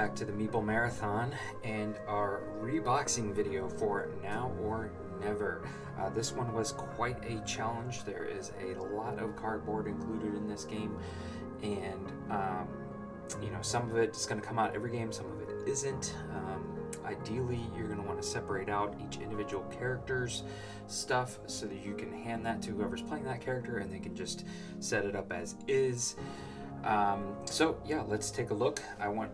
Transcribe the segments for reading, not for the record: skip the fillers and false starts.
back to the Meeple Marathon and our reboxing video for Now or Never. This one was quite a challenge. There is a lot of cardboard included in this game, and some of it is going to come out every game, some of it isn't. Ideally, you're going to want to separate out each individual character's stuff so that you can hand that to whoever's playing that character and they can just set it up as is. So yeah, let's take a look.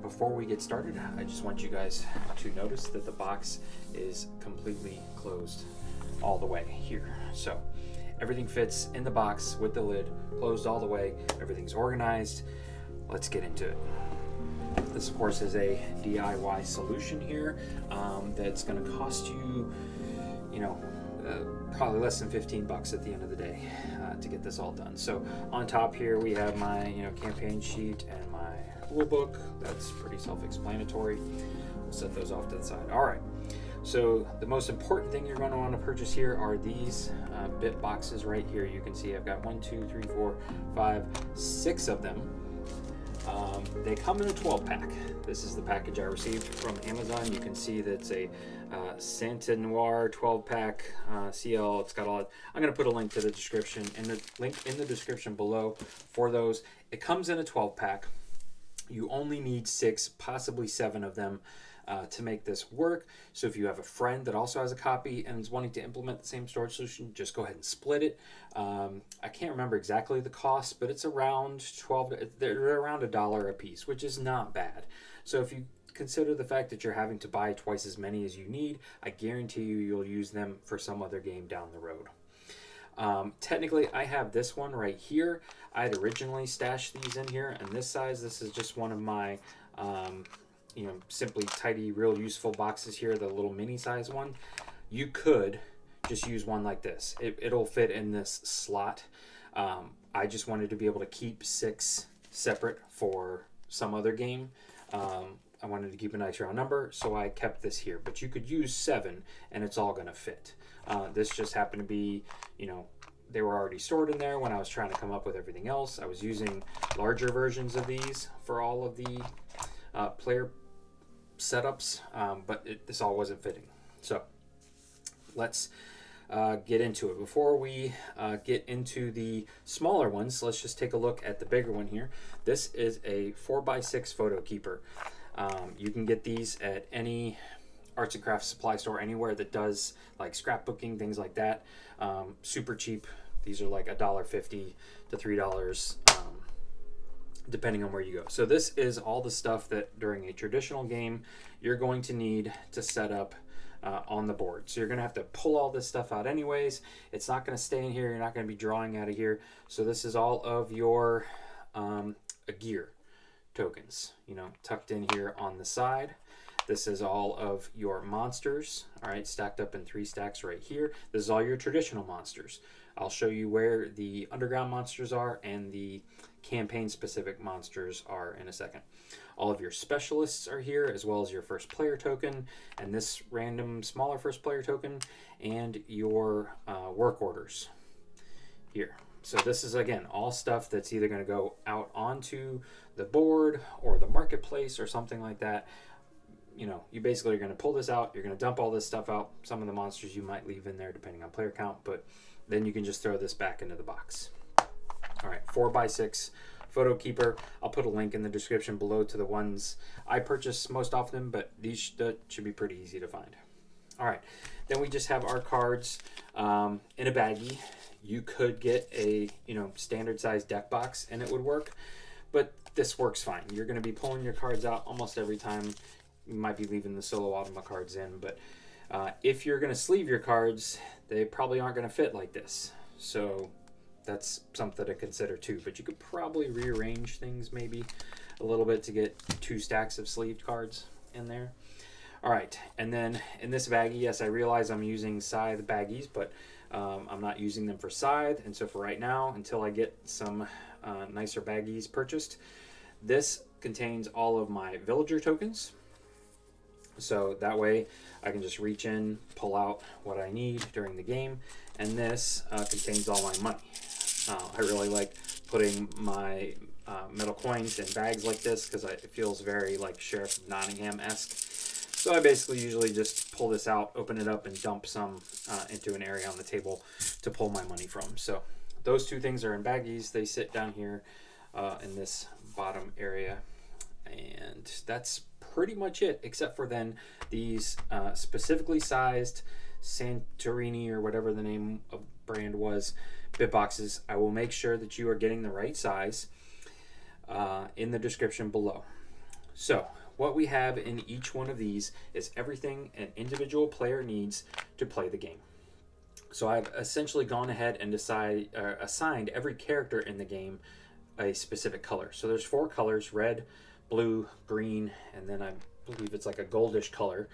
Before we get started, I just want you guys to notice that the box is completely closed all the way here. So everything fits in the box with the lid closed all the way. Everything's organized. Let's get into it. This, of course, is a DIY solution here that's going to cost you, probably less than $15 at the end of the day to get this all done. So on top here we have my campaign sheet and my rule book. That's pretty self-explanatory. We'll set those off to the side. All right. So the most important thing you're going to want to purchase here are these Bitboxes right here. You can see I've got 1, 2, 3, 4, 5, 6 of them. They come in a 12-pack. This is the package I received from Amazon. You can see that it's a Santa Noir 12-pack CL. It's got all. I'm going to put a link to the description and the link in the description below for those. It comes in a 12-pack. You only need 6, possibly 7 of them to make this work. So if you have a friend that also has a copy and is wanting to implement the same storage solution, just go ahead and split it. I can't remember exactly the cost, but it's around they're around $1 a piece, which is not bad. So if you consider the fact that you're having to buy twice as many as you need, I guarantee you'll use them for some other game down the road. Technically, I have this one right here. I had originally stashed these in here, and this size, this is just one of my simply tidy, real useful boxes here, the little mini size one. You could just use one like this. It'll fit in this slot. I just wanted to be able to keep 6 separate for some other game. I wanted to keep a nice round number, so I kept this here. But you could use 7, and it's all going to fit. This just happened to be, they were already stored in there when I was trying to come up with everything else. I was using larger versions of these for all of the player setups, but this all wasn't fitting. So let's get into it. Before we get into the smaller ones, let's just take a look at the bigger one here. This is a 4x6 photo keeper. You can get these at any arts and crafts supply store, anywhere that does like scrapbooking, things like that. Super cheap. These are like $1.50 to $3, depending on where you go. So this is all the stuff that during a traditional game you're going to need to set up on the board. So you're going to have to pull all this stuff out anyways. It's not going to stay in here. You're not going to be drawing out of here. So this is all of your gear tokens, tucked in here on the side. This is all of your monsters, all right, stacked up in 3 stacks right here. This is all your traditional monsters. I'll show you where the underground monsters are and the campaign-specific monsters are in a second. All of your specialists are here, as well as your first player token, and this random smaller first player token, and your work orders here. So this is, again, all stuff that's either going to go out onto the board or the marketplace or something like that. You basically are going to pull this out, you're going to dump all this stuff out. Some of the monsters you might leave in there depending on player count, but then you can just throw this back into the box. All right, 4x6 photo keeper. I'll put a link in the description below to the ones I purchase most often, but these should be pretty easy to find. All right, then we just have our cards in a baggie. You could get a standard size deck box and it would work, but this works fine. You're going to be pulling your cards out almost every time. You might be leaving the solo automa cards in, but if you're going to sleeve your cards, they probably aren't going to fit like this. So that's something to consider too. But you could probably rearrange things maybe a little bit to get 2 stacks of sleeved cards in there. All right, and then in this baggie, yes, I realize I'm using Scythe baggies, but I'm not using them for Scythe. And so for right now, until I get some nicer baggies purchased, this contains all of my villager tokens. So that way I can just reach in, pull out what I need during the game. And this contains all my money. I really like putting my metal coins in bags like this because it feels very like Sheriff of Nottingham-esque. So I basically usually just pull this out, open it up, and dump some into an area on the table to pull my money from. So those two things are in baggies. They sit down here in this bottom area. And that's pretty much it, except for then these specifically sized Santorini or whatever the name of brand was, Bitboxes. I will make sure that you are getting the right size in the description below. So what we have in each one of these is everything an individual player needs to play the game. So I've essentially gone ahead and assigned every character in the game a specific color. So there's 4 colors: red, blue, green, and then I believe it's like a goldish color.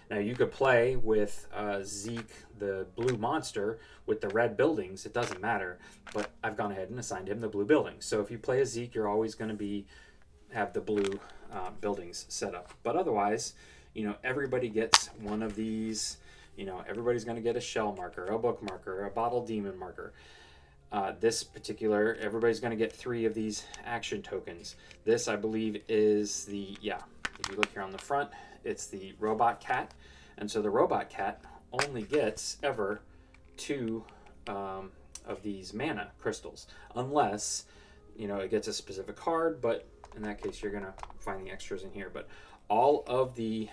Now you could play with Zeke, the blue monster, with the red buildings. It doesn't matter, but I've gone ahead and assigned him the blue buildings. So if you play as Zeke, you're always going to have the blue buildings set up. But otherwise, everybody gets one of these. Everybody's going to get a shell marker, a book marker, a bottle demon marker. This particular, everybody's going to get 3 of these action tokens. This, I believe, is if you look here on the front, it's the robot cat. And so the robot cat only gets ever 2 of these mana crystals, unless, it gets a specific card, but in that case, you're going to find the extras in here. But all of the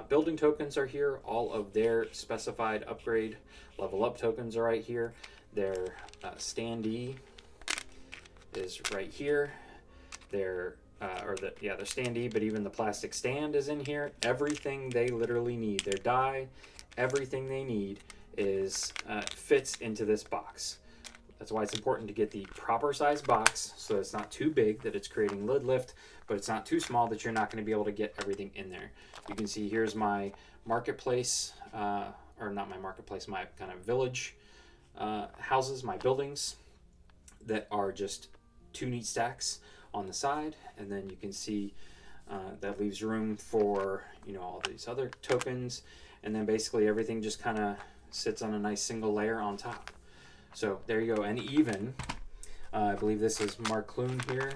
building tokens are here. All of their specified upgrade level up tokens are right here. Their standee is right here. Their standee, but even the plastic stand is in here. Everything they literally need, their die, everything they need is fits into this box. That's why it's important to get the proper size box, so it's not too big that it's creating lid lift, but it's not too small that you're not going to be able to get everything in there. You can see here's my marketplace, or not my marketplace, my kind of village houses, my buildings that are just 2 neat stacks on the side, and then you can see that leaves room for all these other tokens, and then basically everything just kind of sits on a nice single layer on top. So there you go. And even I believe this is Markloon here.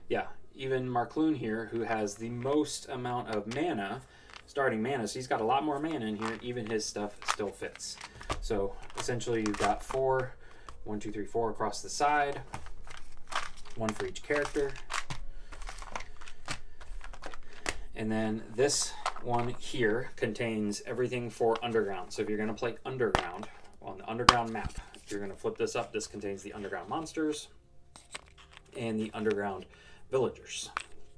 Yeah, even Markloon here, who has the most amount of mana, starting mana, so he's got a lot more mana in here. Even his stuff still fits. So essentially you've got 4 across the side, 1 for each character. And then this one here contains everything for Underground. So if you're going to play Underground on the Underground map, you're going to flip this up. This contains the Underground monsters and the Underground villagers.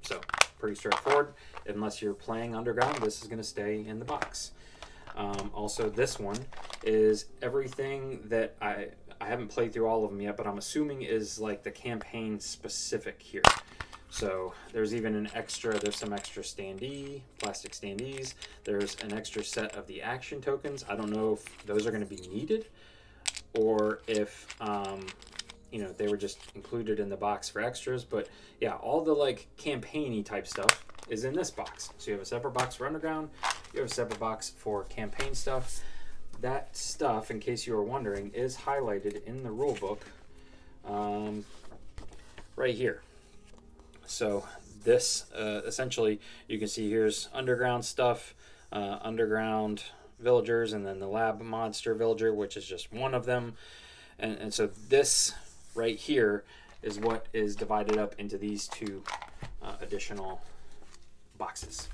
So pretty straightforward. Unless you're playing Underground, this is going to stay in the box. Also, this one is everything that I haven't played through all of them yet, but I'm assuming is like the campaign specific here. So there's even there's some extra plastic standees. There's an extra set of the action tokens. I don't know if those are going to be needed or if, they were just included in the box for extras. But yeah, all the like campaign-y type stuff is in this box. So you have a separate box for Underground. You have a separate box for campaign stuff. That stuff, in case you were wondering, is highlighted in the rule book right here. So this, essentially, you can see here's Underground stuff, Underground villagers, and then the lab monster villager, which is just one of them. And so this right here is what is divided up into these 2 additional boxes.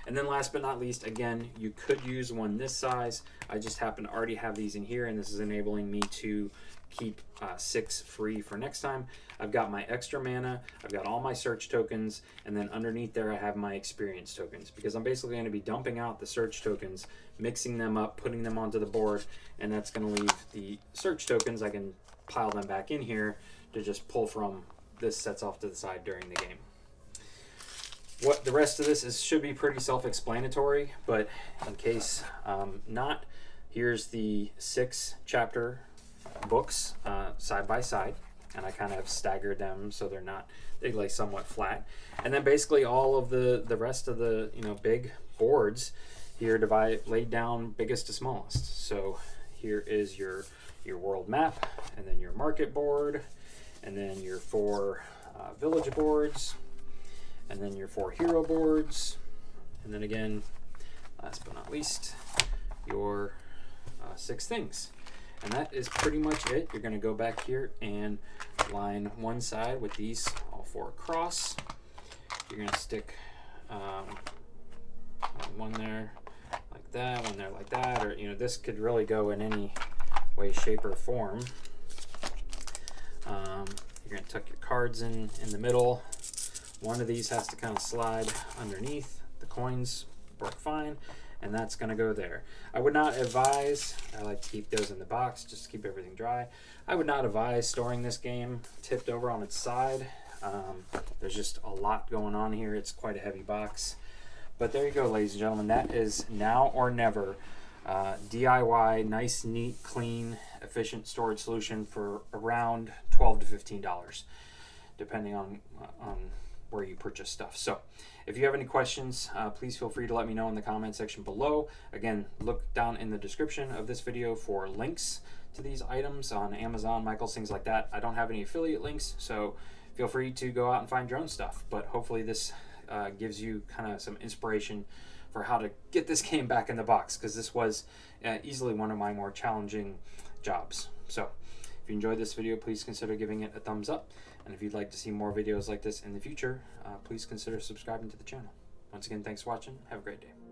And then last but not least, again, you could use one this size. I just happen to already have these in here, and this is enabling me to keep 6 free for next time. I've got my extra mana, I've got all my search tokens, and then underneath there I have my experience tokens, because I'm basically going to be dumping out the search tokens, mixing them up, putting them onto the board, and that's going to leave the search tokens. I can pile them back in here to just pull from. This sets off to the side during the game. What the rest of this should be pretty self-explanatory, but in case not, here's the 6 chapter books side by side, and I kind of have staggered them so they lay somewhat flat. And then basically all of the rest of the big boards here laid down biggest to smallest. So here is your world map, and then your market board, and then your 4 village boards, and then your 4 hero boards, and then again, last but not least, your 6 things. And that is pretty much it. You're going to go back here and line one side with these all 4 across. You're going to stick one there like that, one there like that, or this could really go in any way, shape, or form. You're going to tuck your cards in the middle. One of these has to kind of slide underneath. The coins work fine, and that's going to go there. I would not advise, I like to keep those in the box just to keep everything dry. I would not advise storing this game tipped over on its side. There's just a lot going on here. It's quite a heavy box. But there you go, ladies and gentlemen. That is now or never. DIY, nice, neat, clean, efficient storage solution for around $12 to $15, depending on where you purchase stuff. So if you have any questions, please feel free to let me know in the comment section below. Again, look down in the description of this video for links to these items on Amazon, Michaels, things like that. I don't have any affiliate links, so feel free to go out and find your own stuff. But hopefully this gives you kind of some inspiration for how to get this game back in the box, because this was easily one of my more challenging jobs. So if you enjoyed this video, please consider giving it a thumbs up. And if you'd like to see more videos like this in the future, please consider subscribing to the channel. Once again, thanks for watching. Have a great day.